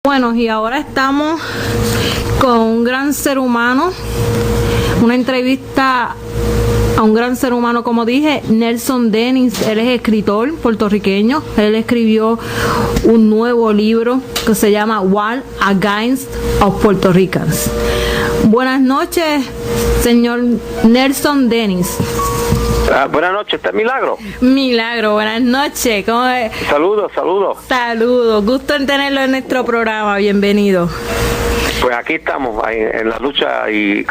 Bueno, y ahora estamos con un gran ser humano, una entrevista a un gran ser humano, como dije, Nelson Denis. Él es escritor puertorriqueño. Él escribió un nuevo libro que se llama War Against of Puerto Ricans. Buenas noches, señor Nelson Denis. Buenas noches, ¿está Milagro? Milagro, buenas noches. ¿Cómo es? Saludos. Saludos, gusto en tenerlo en nuestro programa, bienvenido. Pues aquí estamos, en la lucha y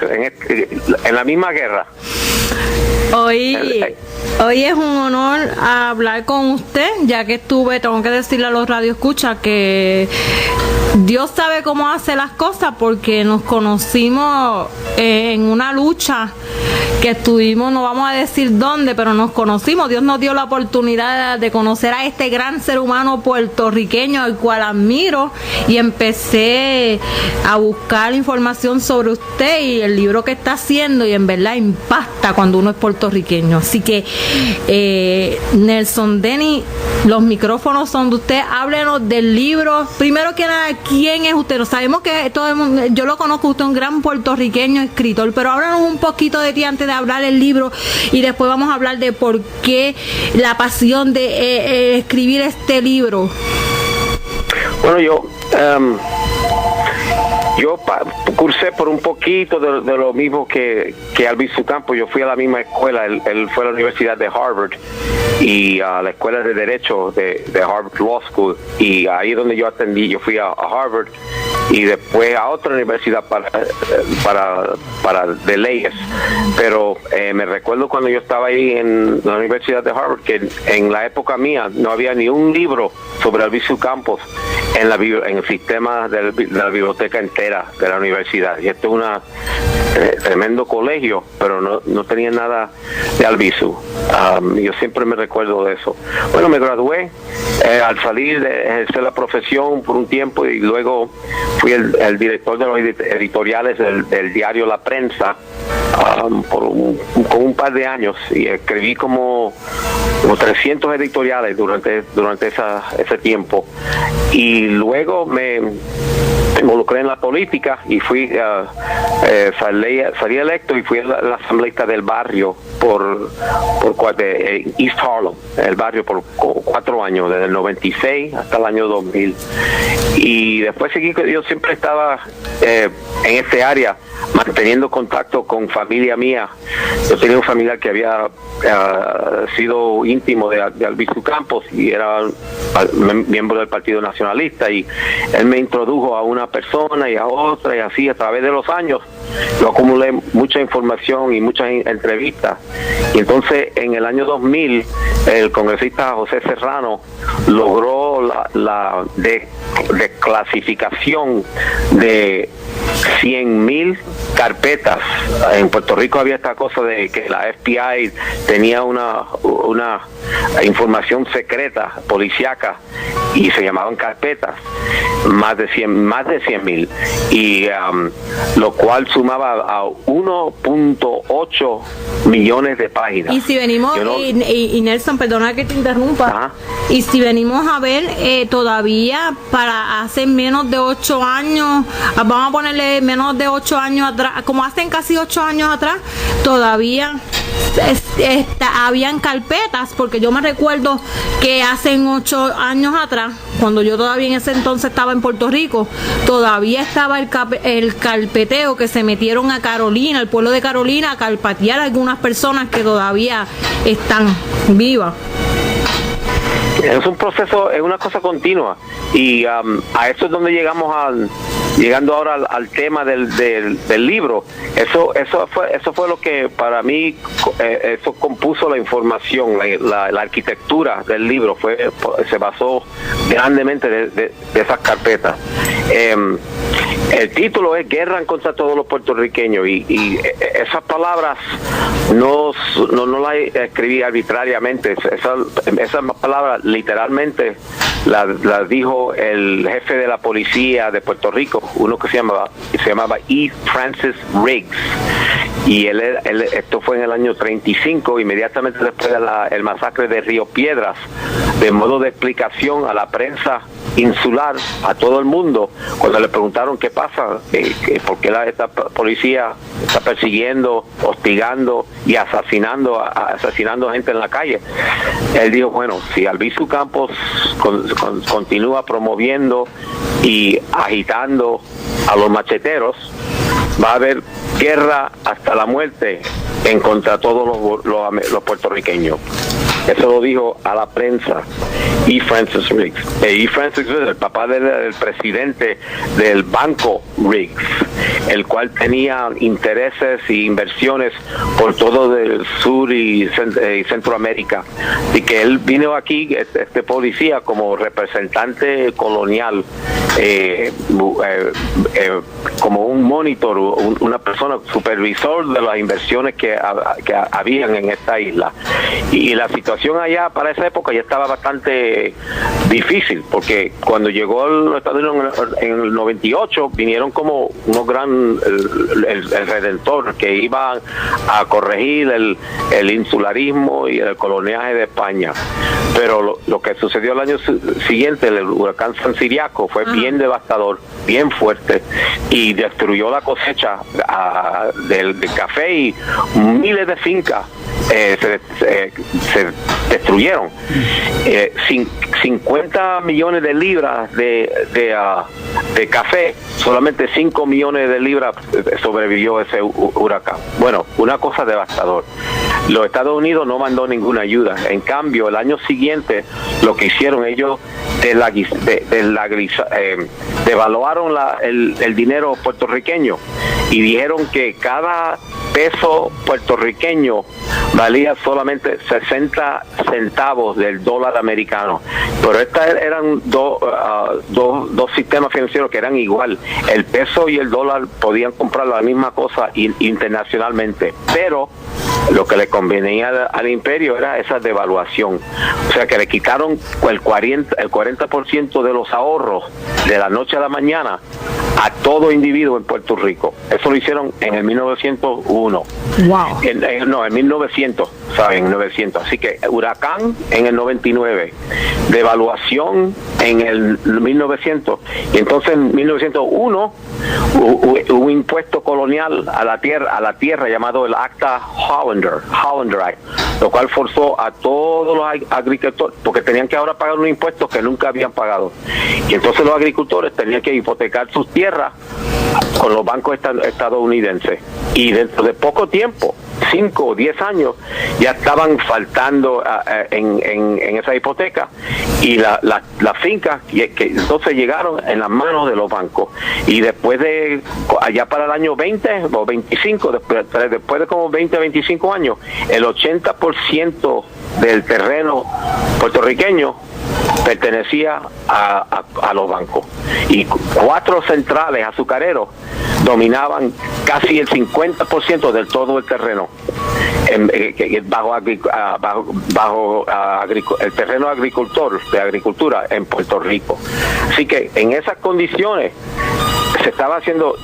en la misma guerra. Hoy es un honor hablar con usted, ya que tengo que decirle a los radioescuchas que Dios sabe cómo hace las cosas, porque nos conocimos en una lucha que estuvimos, no vamos a decir dónde, pero nos conocimos. Dios nos dio la oportunidad de conocer a este gran ser humano puertorriqueño, al cual admiro, y empecé a buscar información sobre usted y el libro que está haciendo, y en verdad impacta cuando uno es puertorriqueño. Así que Nelson Denis, los micrófonos son de usted. Háblenos del libro. Primero que nada, ¿quién es usted? Sabemos que todo el mundo, yo lo conozco, usted es un gran puertorriqueño escritor, pero háblanos un poquito de ti antes de hablar del libro, y después vamos a hablar de por qué la pasión de escribir este libro. Bueno, yo cursé por un poquito de lo mismo que Albizu Campos. Yo fui a la misma escuela. Él fue a la Universidad de Harvard y a la Escuela de Derecho de Harvard Law School, y ahí es donde yo atendí. Yo fui a Harvard y después a otra universidad para de leyes. Pero me recuerdo cuando yo estaba ahí en la Universidad de Harvard, que en la época mía no había ni un libro sobre Albizu Campos en el sistema de la biblioteca entera de la universidad. Y esto es un tremendo colegio, pero no tenía nada de Albizu. Yo siempre me recuerdo de eso. Bueno, me gradué al salir de ejercer la profesión por un tiempo, y luego fui el director de los editoriales del diario La Prensa por un par de años, y escribí como 300 editoriales durante ese tiempo. Y luego me involucré en la política y salí electo, y fui la asambleísta del barrio de East Harlem, el barrio, por 4 años, desde el 96 hasta el año 2000. Y después yo siempre estaba en este área, manteniendo contacto con familia mía. Yo tenía un familiar que había sido íntimo de Albizu Campos, y era miembro del Partido Nacionalista, y él me introdujo a una persona y a otra, y así a través de los años yo acumulé mucha información y muchas entrevistas. Y entonces en el año 2000 el congresista José Serrano logró la desclasificación de 100,000 carpetas. En Puerto Rico había esta cosa de que la FBI tenía una información secreta policíaca, y se llamaban carpetas, más de 100,000, y lo cual sumaba a 1.8 millones de páginas. Y si venimos, y Nelson, perdona que te interrumpa. Ajá. Y si venimos a ver, todavía para hace menos de 8 años, vamos a ponerle menos de 8 años atrás, como hacen casi 8 años atrás, todavía habían carpetas, porque yo me recuerdo que hace 8 años atrás, cuando yo todavía en ese entonces estaba en Puerto Rico, todavía estaba el carpeteo, que se metieron a Carolina, al pueblo de Carolina, a carpatear a algunas personas que todavía están vivas. Es un proceso, es una cosa continua, y a eso es donde llegando ahora al tema del libro. Eso fue lo que para mí eso compuso la información, la arquitectura del libro se basó grandemente de esas carpetas. El título es Guerra contra todos los puertorriqueños, y esas palabras no las escribí arbitrariamente. Esas palabras literalmente las dijo el jefe de la policía de Puerto Rico, uno que se llamaba E. Francis Riggs, y esto fue en el año 35, inmediatamente después del masacre de Río Piedras. De modo de explicación a la prensa insular a todo el mundo cuando le preguntaron qué pasa, por qué esta policía está persiguiendo, hostigando y asesinando gente en la calle. Él dijo, bueno, si Albizu Campos continúa promoviendo y agitando a los macheteros, va a haber guerra hasta la muerte en contra de todos los puertorriqueños. Eso lo dijo a la prensa E. Francis Riggs. E. Francis Riggs, el papá del presidente del banco Riggs, el cual tenía intereses e inversiones por todo el sur y Centroamérica. Y que él vino aquí, este policía, como representante colonial, como un monitor, una persona supervisor de las inversiones que habían en esta isla. Y la situación allá para esa época ya estaba bastante difícil, porque cuando llegó a los Estados Unidos en el 98 vinieron como unos el redentor que iban a corregir el insularismo y el coloniaje de España. Pero lo que sucedió el año siguiente, el huracán San Ciriaco, fue bien devastador, bien fuerte, y destruyó la cosecha del café, y miles de fincas se destruyeron. 50 millones de libras de café, solamente 5 millones de libras sobrevivió ese huracán. Bueno, una cosa devastadora. Los Estados Unidos no mandó ninguna ayuda. En cambio, el año siguiente, lo que hicieron ellos, devaluaron el dinero puertorriqueño y dijeron que cada peso puertorriqueño valía solamente 60 centavos del dólar americano. Pero estas eran dos sistemas financieros que eran igual. El peso y el dólar podían comprar la misma cosa internacionalmente, pero lo que le convenía al imperio era esa devaluación. O sea que le quitaron el 40% de los ahorros de la noche a la mañana a todo individuo en Puerto Rico. Eso lo hicieron en el 1901. Wow. En 1900, ¿saben? 900. Así que huracán en el 99, devaluación en el 1900, y entonces en 1901 hubo un impuesto colonial a la tierra llamado el Acta Hollander Act, lo cual forzó a todos los agricultores, porque tenían que ahora pagar unos impuestos que nunca habían pagado, y entonces los agricultores tenían que hipotecar sus tierras con los bancos estadounidenses, y dentro de poco tiempo, 5 o 10 años, ya estaban faltando en esa hipoteca, y las fincas que entonces llegaron en las manos de los bancos, y después de allá para el año 20 o 25, después de como 20 o 25 años, el 80% del terreno puertorriqueño pertenecía a los bancos, y 4 centrales azucareros dominaban casi el 50% de todo el terreno bajo el terreno de agricultura en Puerto Rico. Así que en esas condiciones se estaba haciendo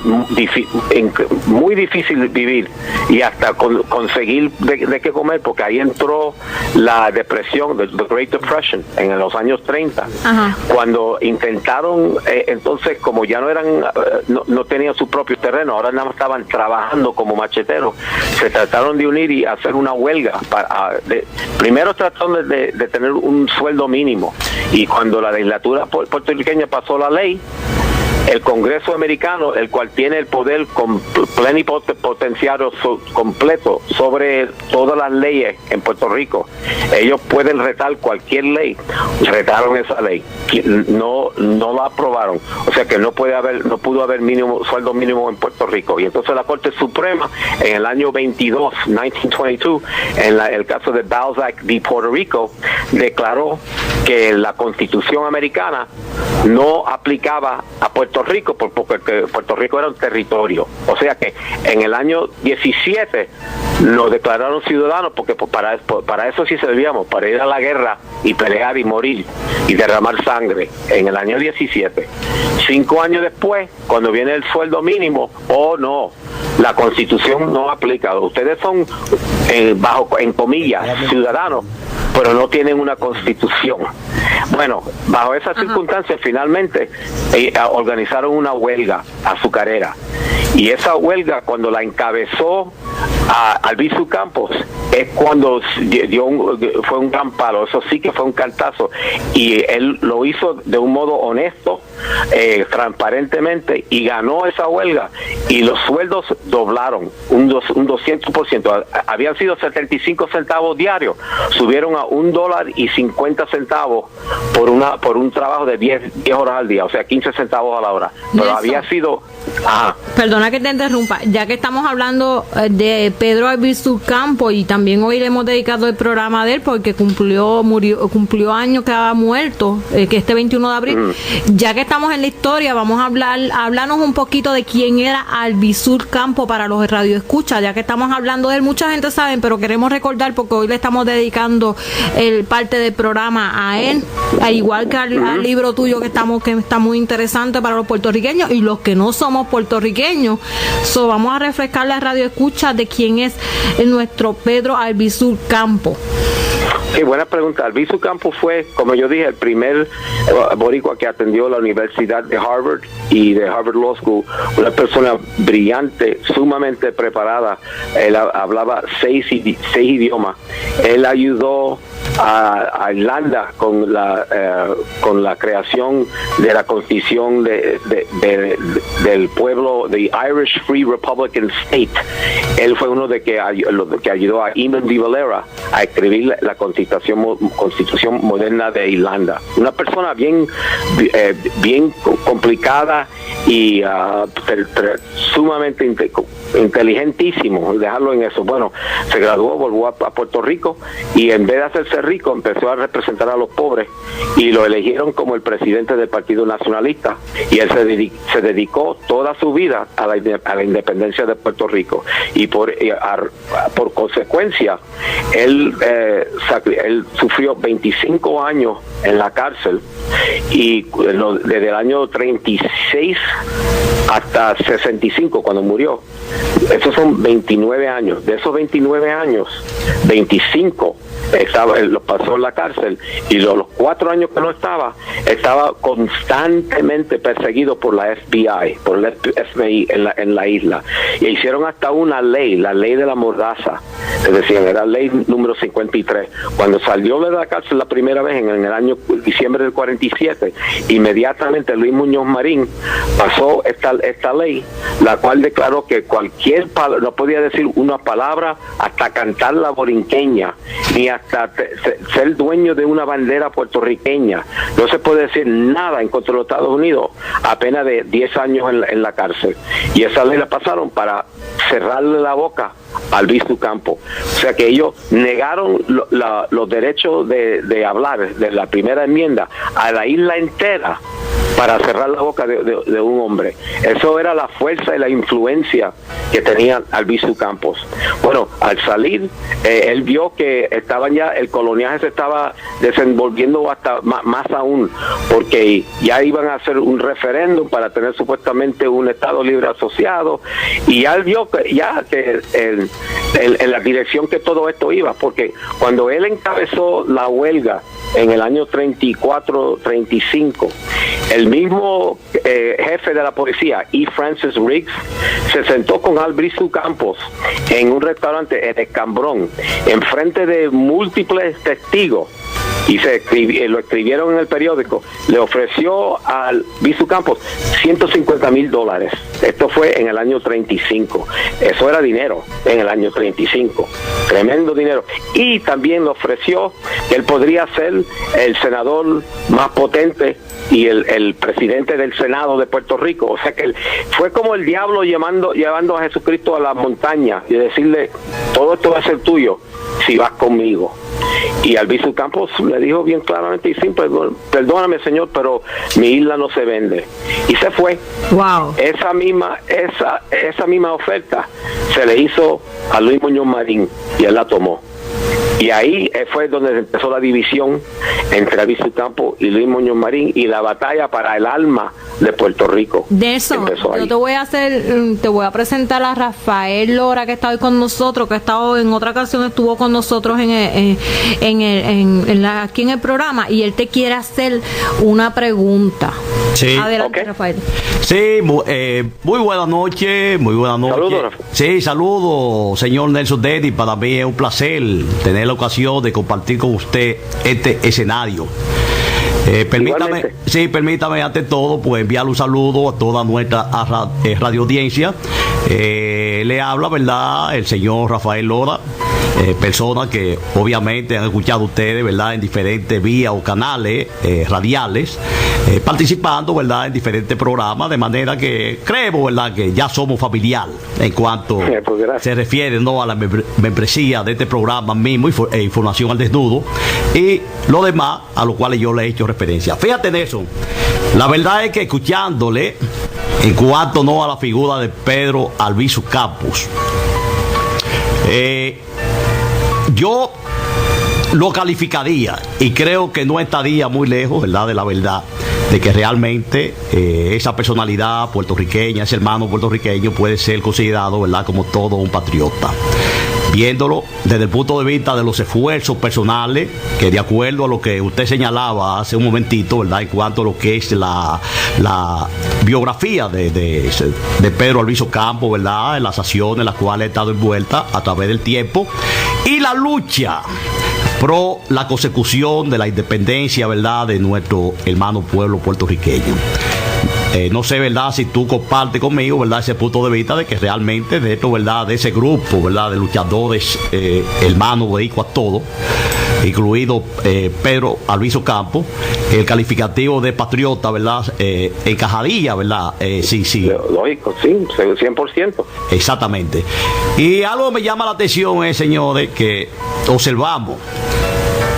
muy difícil vivir y hasta conseguir de qué comer, porque ahí entró la depresión, the Great Depression, en los años 30. Ajá. Cuando intentaron, entonces, como ya no tenían su propio terreno, ahora nada más estaban trabajando como macheteros, se trataron de unir y hacer una huelga. Primero trataron de tener un sueldo mínimo, y cuando la legislatura puertorriqueña pasó la ley, el Congreso americano, el cual tiene el poder plenipotenciario completo sobre todas las leyes en Puerto Rico, ellos pueden retar cualquier ley. Retaron esa ley, no la aprobaron, o sea que no pudo haber sueldo mínimo en Puerto Rico. Y entonces la Corte Suprema en el año 1922, en el caso de Balzac v. Puerto Rico, declaró que la Constitución americana no aplicaba a Puerto Rico porque Puerto Rico era un territorio. O sea que en el año 17 nos declararon ciudadanos, porque para eso sí servíamos, para ir a la guerra y pelear y morir y derramar sangre. En el año 17, 5 años después, cuando viene el sueldo mínimo, no, la Constitución no aplica. Ustedes son en comillas ciudadanos, pero no tienen una constitución. Bueno, bajo esas circunstancias, finalmente organizaron una huelga azucarera. Y esa huelga, cuando la encabezó Albizu Campos, es cuando fue un gran palo. Eso sí que fue un cantazo. Y él lo hizo de un modo honesto, transparentemente, y ganó esa huelga. Y los sueldos doblaron, un 200%. Habían sido 75 centavos diarios, subieron a $1.50 por un trabajo de 10 horas al día, o sea, 15 centavos a la hora. Pero Nelson, había sido... Perdona que te interrumpa, ya que estamos hablando de Pedro Albizu Campos, y también hoy le hemos dedicado el programa de él porque cumplió años que había muerto, que este 21 de abril. Ya que estamos en la historia, vamos a hablarnos un poquito de quién era Albizu Campos para los radioescuchas, ya que estamos hablando de él. Mucha gente sabe, pero queremos recordar porque hoy le estamos dedicando parte del programa a él, al igual que al libro tuyo que está muy interesante para los puertorriqueños y los que no somos puertorriqueños. Vamos a refrescar la radioescucha de quién es nuestro Pedro Albizu Campos. Sí, buena pregunta. Albizu Campos fue, como yo dije, el primer boricua que atendió la Universidad de Harvard y de Harvard Law School. Una persona brillante, sumamente preparada. Él hablaba seis idiomas. Él ayudó a Irlanda con la creación de la constitución del pueblo, de Irish Free Republican State. Él fue uno que ayudó a Eamon de Valera a escribir la constitución moderna de Irlanda. Una persona bien complicada y sumamente inteligentísimo, dejarlo en eso. Bueno, se graduó, volvió a Puerto Rico y en vez de hacerse rico empezó a representar a los pobres y lo eligieron como el presidente del Partido Nacionalista, y él se dedicó toda su vida a la independencia de Puerto Rico, y por consecuencia él sufrió 25 años en la cárcel, y desde el año 36 hasta 65 cuando murió. Esos son 29 años. De esos 29 años, 25 lo pasó en la cárcel, y los 4 años que no estaba constantemente perseguido por la FBI, por el FBI en la isla, y hicieron hasta una ley, la ley de la mordaza, es decir, era ley número 53. Cuando salió de la cárcel la primera vez en el año diciembre del 47, inmediatamente Luis Muñoz Marín pasó esta ley, la cual declaró que no podía decir una palabra, hasta cantar la borinqueña, ni hasta ser dueño de una bandera puertorriqueña. No se puede decir nada en contra de los Estados Unidos, apenas de 10 años en la cárcel. Y esa ley la pasaron para cerrarle la boca a Albizu Campos. O sea que ellos negaron los derechos de hablar de la primera enmienda a la isla entera para cerrar la boca de un hombre. Eso era la fuerza y la influencia que tenía Albizu Campos. Bueno, al salir, él vio que el coloniaje se estaba desenvolviendo hasta más aún, porque ya iban a hacer un referéndum para tener supuestamente un Estado libre asociado, y él vio que en la dirección que todo esto iba, porque cuando él encabezó la huelga en el año 34-35, el mismo jefe de la policía, E. Francis Riggs, se sentó con Albizu Campos en un restaurante en Escambrón, enfrente de múltiples testigos, y lo escribieron en el periódico. Le ofreció a Albizu Campos $150,000. Esto fue en el año 35. Eso era dinero en el año 35. Tremendo dinero. Y también le ofreció que él podría ser el senador más potente y el presidente del Senado de Puerto Rico. O sea que fue como el diablo llevando a Jesucristo a la montaña y decirle: todo esto va a ser tuyo si vas conmigo. Y Albizu Campos le dijo bien claramente y simple: perdóname, señor, pero mi isla no se vende. Y se fue. Wow. Esa misma oferta se le hizo a Luis Muñoz Marín y él la tomó. Y ahí fue donde empezó la división entre Albizu Campos y Luis Muñoz Marín, y la batalla para el alma de Puerto Rico. De eso, yo te voy a presentar a Rafael Lora, que está hoy con nosotros, que ha estado en otra ocasión, estuvo con nosotros aquí en el programa, y él te quiere hacer una pregunta. Sí. Adelante, Rafael. Sí, muy buenas noches, muy buenas noches. Saludos, Rafael. Sí, saludos, señor Nelson Denny. Para mí es un placer tener la ocasión de compartir con usted este escenario. Permítame ante todo pues enviar un saludo a toda nuestra radio audiencia. Le habla, ¿verdad?, el señor Rafael Lora, persona que obviamente han escuchado ustedes, ¿verdad?, en diferentes vías o canales radiales, participando, ¿verdad?, en diferentes programas, de manera que creemos, ¿verdad?, que ya somos familiar en cuanto se refiere, ¿no?, a la membresía de este programa mismo, Información al Desnudo, y lo demás a lo cual yo le he hecho referencia. Fíjate, Nelson, la verdad es que escuchándole en cuanto, ¿no?, a la figura de Pedro Albizu Campos, yo lo calificaría, y creo que no estaría muy lejos, ¿verdad?, de la verdad, de que realmente esa personalidad puertorriqueña, ese hermano puertorriqueño, puede ser considerado, ¿verdad?, como todo un patriota. Viéndolo desde el punto de vista de los esfuerzos personales, que de acuerdo a lo que usted señalaba hace un momentito, ¿verdad?, en cuanto a lo que es la biografía de Pedro Albizu Campos, ¿verdad?, en las acciones en las cuales ha estado envuelta a través del tiempo, y la lucha pro la consecución de la independencia, ¿verdad?, de nuestro hermano pueblo puertorriqueño. No sé, ¿verdad?, si tú compartes conmigo, ¿verdad?, ese punto de vista de que realmente de esto, ¿verdad?, de ese grupo, ¿verdad?, de luchadores hermanos de ICO a todo, incluido Pedro Albizu Campos, el calificativo de patriota, ¿verdad?, encajadilla, ¿verdad? Sí. Lógico, sí, 100%. Exactamente. Y algo que me llama la atención señores, que observamos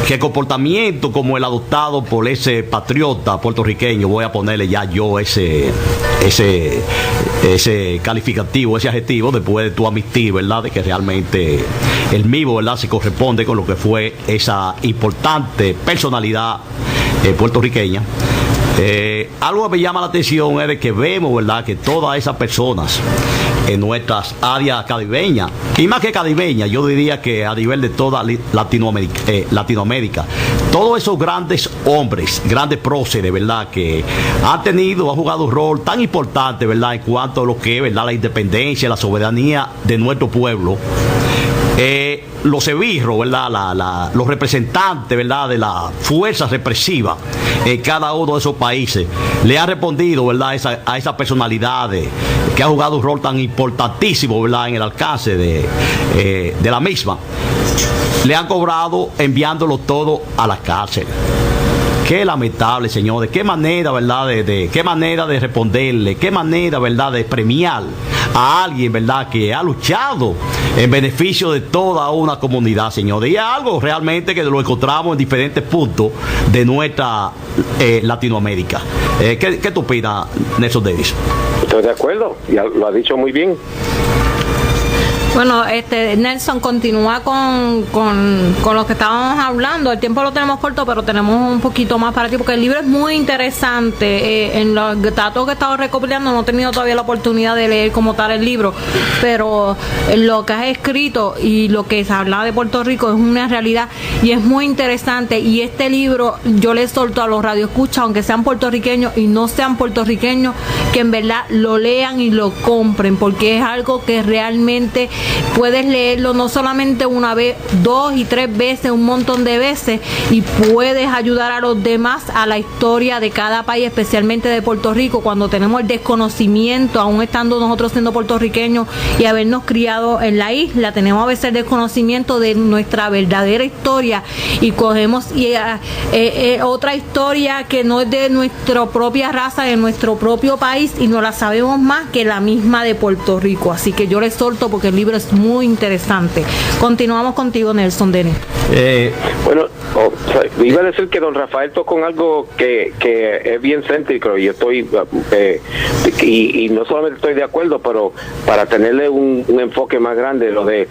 que el comportamiento como el adoptado por ese patriota puertorriqueño, voy a ponerle ya yo ese calificativo, ese adjetivo, después de tu admitir, ¿verdad?, de que realmente el mismo, ¿verdad?, se corresponde con lo que fue esa importante personalidad puertorriqueña. Algo que me llama la atención es de que vemos, ¿verdad?, que todas esas personas en nuestras áreas caribeñas, y más que caribeñas, yo diría que a nivel de toda Latinoamérica, todos esos grandes hombres, grandes próceres, ¿verdad?, que han jugado un rol tan importante, ¿verdad?, en cuanto a lo que es, ¿verdad?, la independencia, la soberanía de nuestro pueblo. Los esbirros, ¿verdad?, los representantes, ¿verdad?, de la fuerza represiva en cada uno de esos países, le han respondido, ¿verdad?, a esas personalidades que han jugado un rol tan importantísimo, ¿verdad?, en el alcance de la misma. Le han cobrado enviándolo todo a la cárcel. Qué lamentable, señores. Qué manera, ¿verdad?, qué manera de responderle, qué manera, ¿verdad?, de premiar a alguien, ¿verdad?, que ha luchado en beneficio de toda una comunidad, señores. Y es algo realmente que lo encontramos en diferentes puntos de nuestra Latinoamérica. ¿Qué tú opinas, Nelson Davis? Estoy de acuerdo, ya lo ha dicho muy bien. Bueno, Nelson, continúa con lo que estábamos hablando. El tiempo lo tenemos corto, pero tenemos un poquito más para ti, porque el libro es muy interesante. En los datos que he estado recopilando, no he tenido todavía la oportunidad de leer como tal el libro, pero lo que has escrito y lo que se habla de Puerto Rico es una realidad y es muy interesante. Y este libro yo le solto a los radioescuchas, aunque sean puertorriqueños y no sean puertorriqueños, que en verdad lo lean y lo compren, porque es algo que realmente puedes leerlo no solamente una vez, 2 y 3 veces, un montón de veces, y puedes ayudar a los demás a la historia de cada país, especialmente de Puerto Rico, cuando tenemos el desconocimiento, aún estando nosotros siendo puertorriqueños y habernos criado en la isla, tenemos a veces el desconocimiento de nuestra verdadera historia y cogemos otra historia que no es de nuestra propia raza, de nuestro propio país, y no la sabemos más que la misma de Puerto Rico. Así que yo les solto porque el libro es muy interesante. Continuamos contigo, Nelson Denny. Bueno, iba a decir que don Rafael tocó con algo que es bien céntrico, y yo estoy y no solamente estoy de acuerdo, pero para tenerle un enfoque más grande, lo de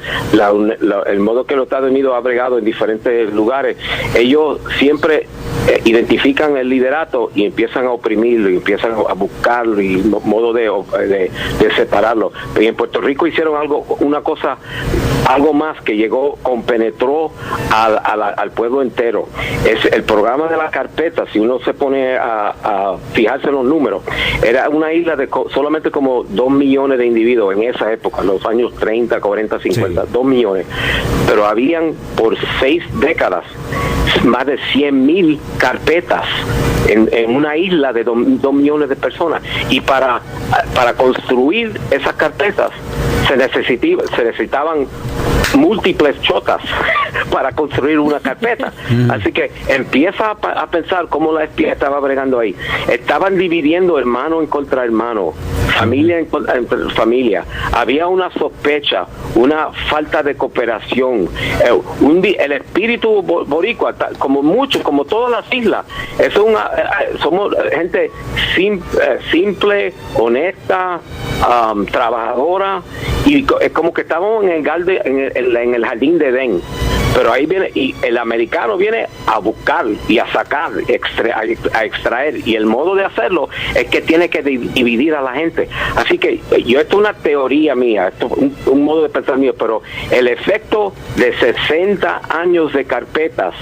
el modo que los Estados Unidos ha bregado en diferentes lugares. Ellos siempre identifican el liderato y empiezan a oprimirlo y empiezan a buscarlo y modo de separarlo. Y en Puerto Rico hicieron algo más que compenetró al pueblo entero. Es el programa de la carpeta. Si uno se pone a fijarse en los números, era una isla de solamente como 2 millones de individuos en esa época, en los años 30, 40, 50, sí. 2 millones, pero habían por 6 décadas más de 100,000 carpetas en una isla de 2 millones de personas, y para construir esas carpetas se necesitaban múltiples chotas para construir una carpeta. Así que empieza a pensar cómo la espía estaba bregando ahí. Estaban dividiendo hermano en contra hermano, familia en familia. Había una sospecha, una falta de cooperación. El espíritu boricua, como todas las islas, somos gente simple, honesta, trabajadora, y es como que estábamos en el jardín de Edén. Pero ahí viene, y el americano viene a buscar y a sacar, a extraer, y el modo de hacerlo es que tiene que dividir a la gente. Así que esto es una teoría mía, esto es un modo de pensar mío, pero el efecto de 60 años de carpetas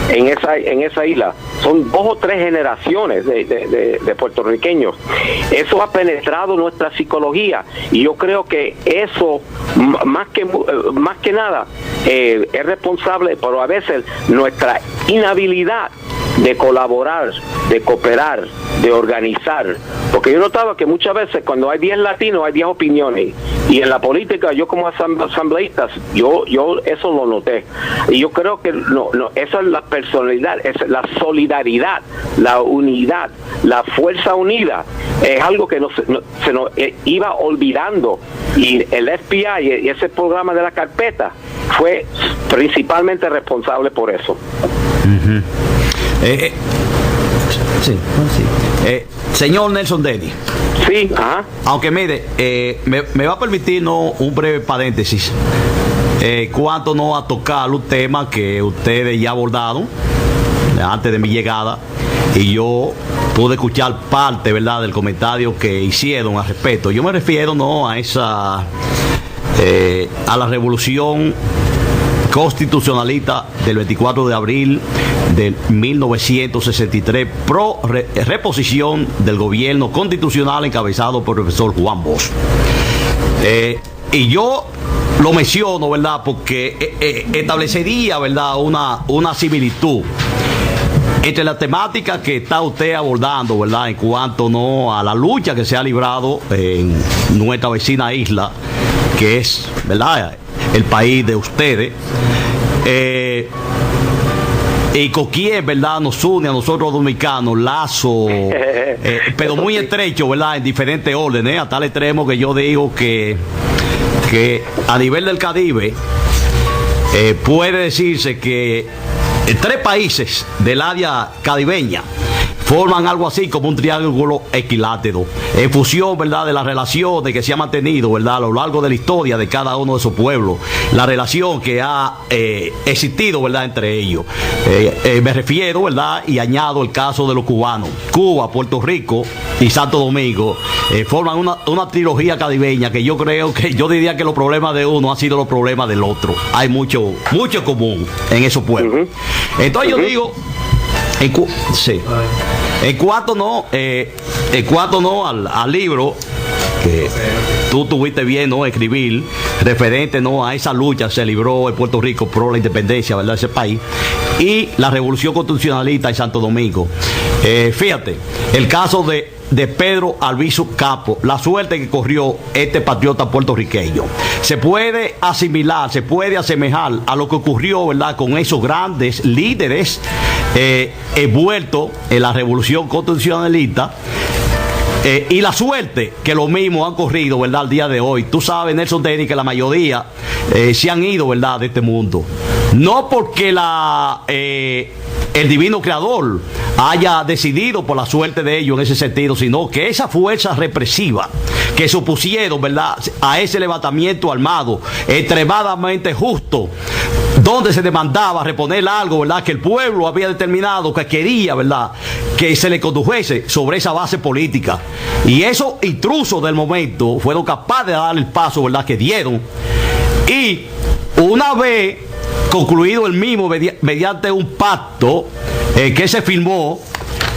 en esa isla son 2 o 3 generaciones de puertorriqueños. Eso ha penetrado nuestra psicología, y yo creo que eso más que nada es responsable, pero a veces nuestra inhabilidad de colaborar, de cooperar, de organizar. Porque yo notaba que muchas veces cuando hay 10 latinos hay 10 opiniones, y en la política yo como asambleísta yo eso lo noté, y yo creo que esa es la personalidad, es la solidaridad, la unidad, la fuerza unida, es algo que se nos iba olvidando, y el FBI y ese programa de la carpeta fue principalmente responsable por eso. Sí. Señor Nelson Denny. Sí, ajá. Aunque mire, me va a permitir un breve paréntesis. Cuanto a tocar un tema que ustedes ya abordaron antes de mi llegada, y yo pude escuchar parte, ¿verdad?, del comentario que hicieron al respecto. Yo me refiero a la revolución constitucionalista del 24 de abril de 1963, pro reposición del gobierno constitucional encabezado por el profesor Juan Bosch. Y yo lo menciono, ¿verdad?, porque establecería, ¿verdad?, una similitud entre la temática que está usted abordando, ¿verdad?, en cuanto a la lucha que se ha librado en nuestra vecina isla, que es, ¿verdad?, el país de ustedes, y con quien, ¿verdad?, nos une a nosotros dominicanos lazo, pero muy estrecho, ¿verdad?, en diferentes órdenes, a tal extremo que yo digo que a nivel del Caribe puede decirse que 3 países del área caribeña forman algo así como un triángulo equilátero, en función, ¿verdad?, de las relaciones que se ha mantenido, ¿verdad?, a lo largo de la historia de cada uno de esos pueblos, la relación que ha existido, ¿verdad?, entre ellos. Me refiero, ¿verdad?, y añado el caso de los cubanos. Cuba, Puerto Rico y Santo Domingo forman una trilogía caribeña que yo diría que los problemas de uno han sido los problemas del otro. Hay mucho en común en esos pueblos. Entonces yo digo, en cuanto al libro que tú tuviste bien escribir referente a esa lucha que se libró en Puerto Rico por la independencia, ¿verdad?, de ese país, y la revolución constitucionalista en Santo Domingo. Fíjate, el caso de Pedro Albizu Campos, la suerte que corrió este patriota puertorriqueño, se puede asimilar, se puede asemejar a lo que ocurrió, ¿verdad?, con esos grandes líderes envueltos en la revolución constitucionalista, y la suerte que los mismos han corrido, ¿verdad?, al día de hoy. Tú sabes, Nelson Denny, que la mayoría se han ido, ¿verdad?, de este mundo, no porque el divino creador haya decidido por la suerte de ellos en ese sentido, sino que esa fuerza represiva que se opusieron, ¿verdad?, a ese levantamiento armado extremadamente justo donde se demandaba reponer algo, ¿verdad?, que el pueblo había determinado que quería, ¿verdad?, que se le condujese sobre esa base política. Y esos intrusos del momento fueron capaces de dar el paso, ¿verdad?, que dieron. Y una vez concluido el mismo mediante un pacto que se firmó,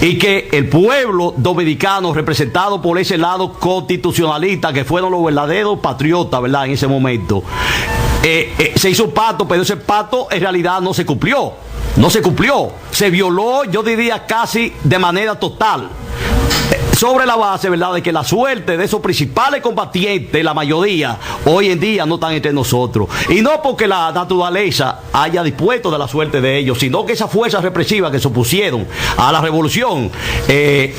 y que el pueblo dominicano, representado por ese lado constitucionalista, que fueron los verdaderos patriotas, ¿verdad?, en ese momento, se hizo un pacto, pero ese pacto en realidad no se cumplió. No se cumplió. Se violó, yo diría, casi de manera total. Sobre la base, ¿verdad?, de que la suerte de esos principales combatientes, la mayoría, hoy en día no están entre nosotros. Y no porque la naturaleza haya dispuesto de la suerte de ellos, sino que esas fuerzas represivas que se opusieron a la revolución,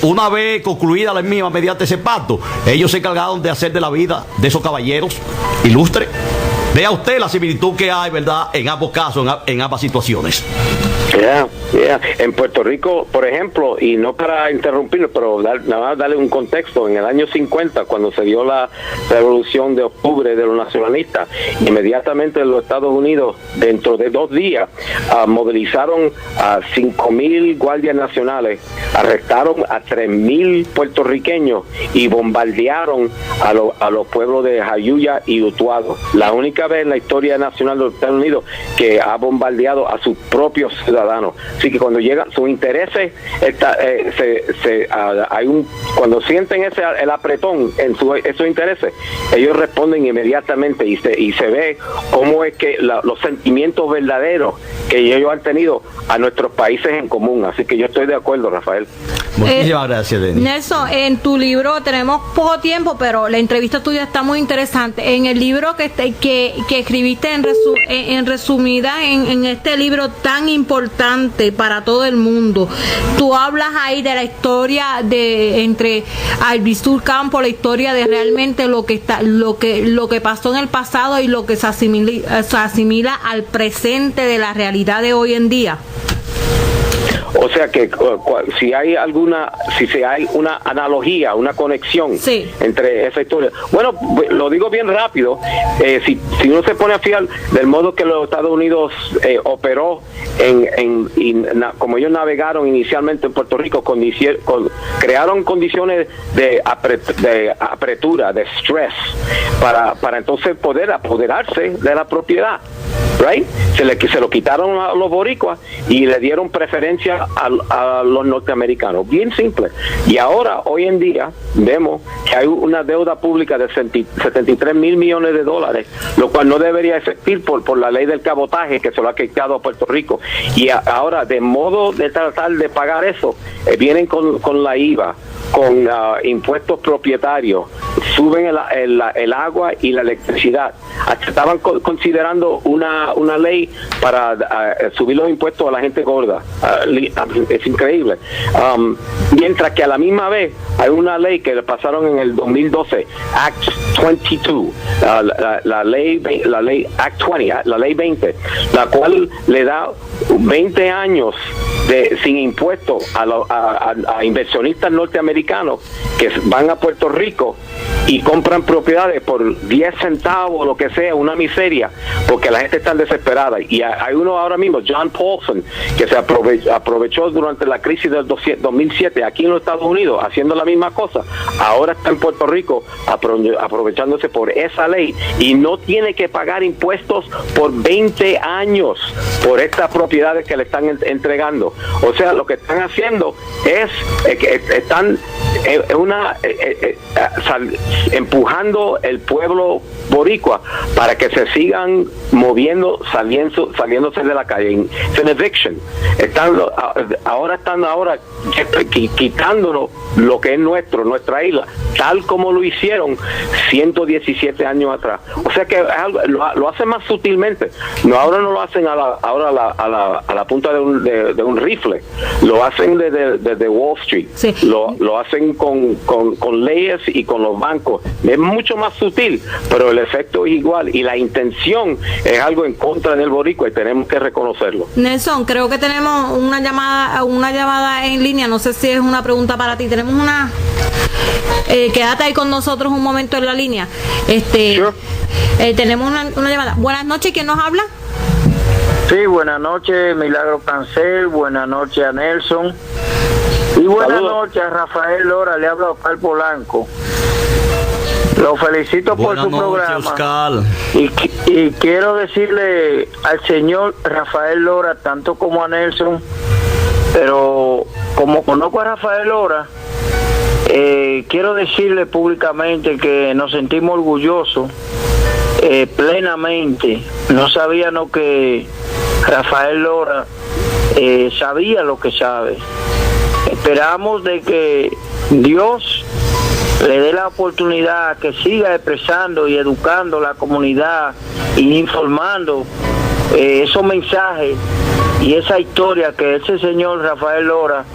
una vez concluida la misma mediante ese pacto, ellos se encargaron de hacer de la vida de esos caballeros ilustres. Vea usted la similitud que hay, ¿verdad?, en ambos casos, en ambas situaciones. En Puerto Rico, por ejemplo, y no para interrumpirlo, pero nada más darle un contexto, en el año 50, cuando se dio la revolución de octubre de los nacionalistas, inmediatamente en los Estados Unidos, dentro de 2 días, movilizaron a 5,000 guardias nacionales, arrestaron a 3,000 puertorriqueños y bombardearon a los pueblos de Jayuya y Utuado. La única vez en la historia nacional de los Estados Unidos que ha bombardeado a sus propios ciudadanos. Así que cuando llegan sus intereses, cuando sienten el apretón en esos intereses, ellos responden inmediatamente y se ve cómo es que los sentimientos verdaderos que ellos han tenido a nuestros países en común. Así que yo estoy de acuerdo, Rafael. Muchísimas gracias, Denis. Nelson, en tu libro tenemos poco tiempo, pero la entrevista tuya está muy interesante. En el libro que escribiste en resumida, en este libro tan importante para todo el mundo, tú hablas ahí de la historia entre Albizu Campos, la historia de realmente lo que pasó en el pasado y lo que se asimila al presente de la realidad de hoy en día. O sea que si hay una analogía, una conexión entre esa historia. Bueno, lo digo bien rápido. Si uno se pone a fijar del modo que los Estados Unidos operó como ellos navegaron inicialmente en Puerto Rico, crearon condiciones de apretura, de stress, para entonces poder apoderarse de la propiedad. Right? Se lo quitaron a los boricuas y le dieron preferencia a los norteamericanos. Bien simple. Y ahora, hoy en día, vemos que hay una deuda pública de 73 mil millones de dólares, lo cual no debería existir por la ley del cabotaje que se lo ha quitado a Puerto Rico. Y ahora, de modo de tratar de pagar eso, vienen con la IVA, con impuestos propietarios, suben el agua y la electricidad. Hasta estaban considerando una ley para subir los impuestos a la gente gorda. Es increíble. Mientras que a la misma vez hay una ley que le pasaron en el 2012, Act 22, la ley Act 20, la ley 20, la cual le da 20 años sin impuestos a inversionistas norteamericanos que van a Puerto Rico y compran propiedades por 10 centavos o lo que sea, una miseria, porque la gente está desesperada. Y hay uno ahora mismo, John Paulson, que se aprovechó durante la crisis del 2007 aquí en los Estados Unidos haciendo la misma cosa. Ahora está en Puerto Rico aprovechándose por esa ley y no tiene que pagar impuestos por 20 años por estas propiedades que le están entregando. O sea, lo que están haciendo es que están empujando el pueblo boricua para que se sigan moviendo, saliéndose de la calle. Es una eviction. Están quitándonos lo que es nuestra isla, tal como lo hicieron 117 años atrás. O sea que lo hacen más sutilmente. Ahora no lo hacen a la punta de un rifle. Lo hacen desde Wall Street. Sí. Lo hacen con leyes y con los bancos. Es mucho más sutil, pero el efecto es igual y la intención es algo en contra del boricua y tenemos que reconocerlo. Nelson, creo que tenemos una llamada en línea. No sé si es una pregunta para ti. Tenemos una... quédate ahí con nosotros un momento en la línea. Sure. Tenemos una llamada. Buenas noches, ¿quién nos habla? Sí, buenas noches, Milagro Cancel, buenas noches a Nelson y buenas noches a Rafael Lora, le habla Oscar Polanco. Lo felicito por su programa. Oscar. Y quiero decirle al señor Rafael Lora, tanto como a Nelson, pero como conozco a Rafael Lora, quiero decirle públicamente que nos sentimos orgullosos plenamente. No sabíamos que Rafael Lora sabía lo que sabe. Esperamos de que Dios le dé la oportunidad que siga expresando y educando la comunidad y informando esos mensajes y esa historia que ese señor Rafael Lora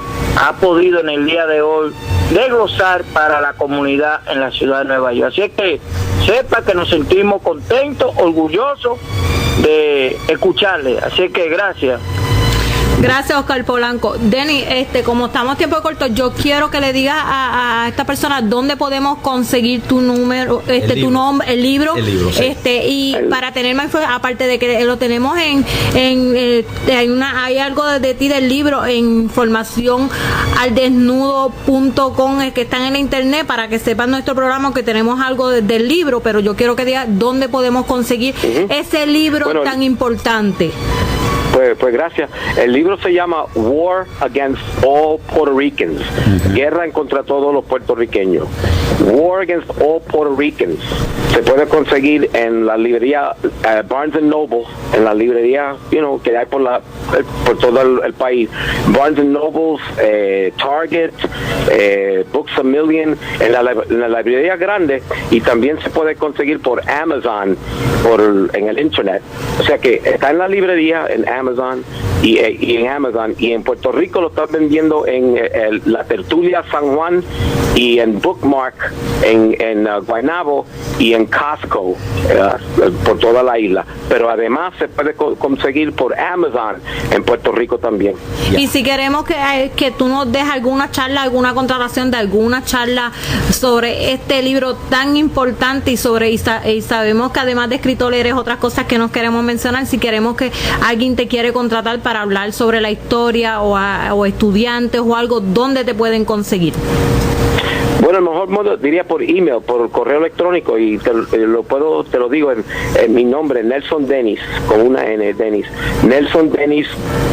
ha podido en el día de hoy desglosar para la comunidad en la ciudad de Nueva York. Así es que sepa que nos sentimos contentos, orgullosos de escucharle. Así que gracias. Gracias, Oscar Polanco. Denny, como estamos tiempo corto, yo quiero que le digas a esta persona dónde podemos conseguir tu número, tu nombre, el libro, sí. Y para tener más información, aparte de que lo tenemos hay algo de ti del libro en informacionaldesnudo.com, que están en la internet, para que sepan nuestro programa que tenemos algo del libro, pero yo quiero que digas dónde podemos conseguir ese libro tan importante. Pues gracias. El libro se llama War Against All Puerto Ricans. Guerra en contra todos los puertorriqueños. War Against All Puerto Ricans. Se puede conseguir en la librería Barnes & Noble, en la librería, que hay por todo el país. Barnes & Noble, Target, Books A Million, en la librería grande, y también se puede conseguir por Amazon, en el internet. O sea que está en la librería, en Amazon y en Amazon, y en Puerto Rico lo están vendiendo en la Tertulia San Juan y en Bookmark en Guaynabo y en Costco por toda la isla, pero además se puede conseguir por Amazon en Puerto Rico también. Y si queremos que tú nos des alguna charla, alguna contratación de alguna charla sobre este libro tan importante y sabemos que además de escritor eres otras cosas que nos queremos mencionar, si queremos que alguien te quiere contratar para hablar sobre la historia o estudiantes o algo, ¿dónde te pueden conseguir? Bueno, el mejor modo diría por email, por correo electrónico, y te lo digo en mi nombre, Nelson Dennis, con una N, Dennis. Nelson Dennis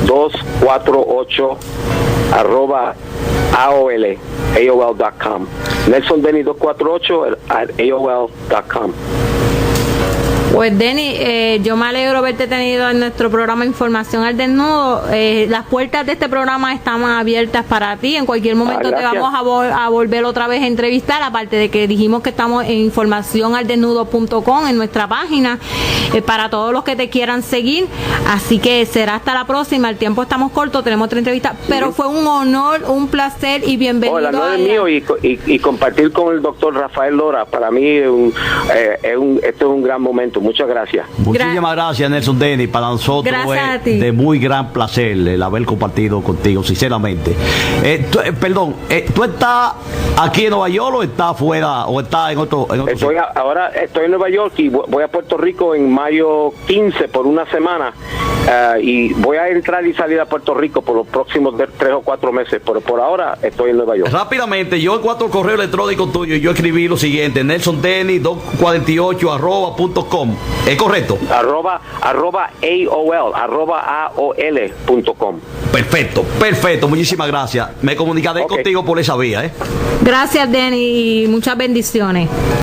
248 @AOL.com. Nelson Dennis 248 @AOL.com. Pues Denny, yo me alegro verte tenido en nuestro programa Información al Desnudo. Las puertas de este programa están abiertas para ti. En cualquier momento te vamos a volver otra vez a entrevistar, aparte de que dijimos que estamos en informacionaldesnudo.com, en nuestra página, para todos los que te quieran seguir. Así que será hasta la próxima. El tiempo estamos cortos, tenemos otra entrevista, pero fue un honor, un placer y bienvenido. El honor es mío, y compartir con el doctor Rafael Lora, para mí esto es un gran momento. Muchas gracias. Muchísimas gracias, Nelson Dennis. Para nosotros es de muy gran placer el haber compartido contigo, sinceramente. ¿Tú estás aquí en Nueva York o estás afuera o estás en otro Ahora estoy en Nueva York y voy a Puerto Rico en mayo 15 por una semana, y voy a entrar y salir a Puerto Rico por los próximos 3 o 4 meses, pero por ahora estoy en Nueva York. Rápidamente, yo en cuanto al correo electrónico tuyo, yo escribí lo siguiente: nelsondennis248 ¿es correcto? @AOL.com. Perfecto, muchísimas gracias. Me comunicaré contigo por esa vía. Gracias, Denny, y muchas bendiciones.